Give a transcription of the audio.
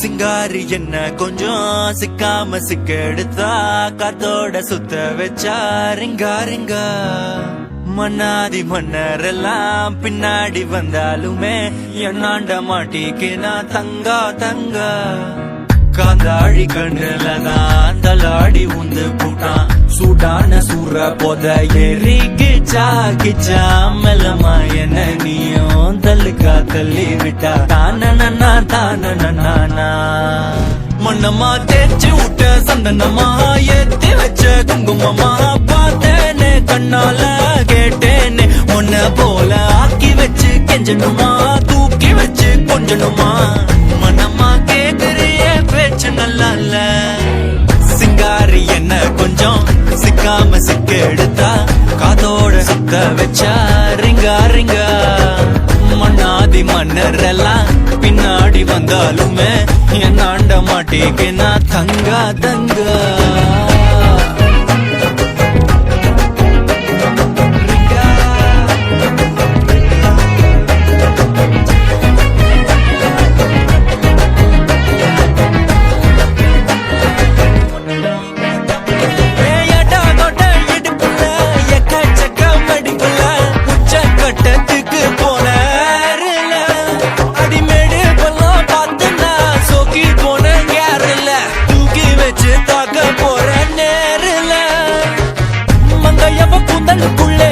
சிங்காரி என்ன கொஞ்சம் சிக்காம சிக்க எடுத்தா காத்தோட சுத்த வச்சா ரிங்கா ரிங்கா மன்னாதி மன்னரெல்லாம் பின்னாடி வந்தாலுமே என்னாண்ட மாட்டிக்கு நான் தங்கா தங்கா காந்தாழி கண்ணுலதான் தலாடி உந்து போட்டான் சூடான சூற போத ஏறி கிச்சா கிச்சா மெல்லமா என்ன நீயும் தள்ளுக்கா தள்ளி விட்டா தானனா தானனா மண்ணம்மா தேய்ச்சி விட்ட சந்தனமா ஏத்தி வச்ச குங்குமமா பார்த்தேனே கண்ணால கேட்டேனே உன்ன போல ஆக்கி வச்சு கெஞ்சணுமா தூக்கி வச்சு கொஞ்சணுமா மனமா கேக்குறிய பேச்சு நல்லா இல்ல சிங்காரி என்ன கொஞ்சம் சிக்காம சிக்க எடுத்தா காதோட சுத்த வச்சா ரிங்கா ரிங்கா மண்ணாதி மன்னர் எல்லாம் பின்னாடி வந்தாலுமே என்னாண்ட மாட்டேக்கு நான் தங்கா தங்கா கூந்தலுக்குள்ளே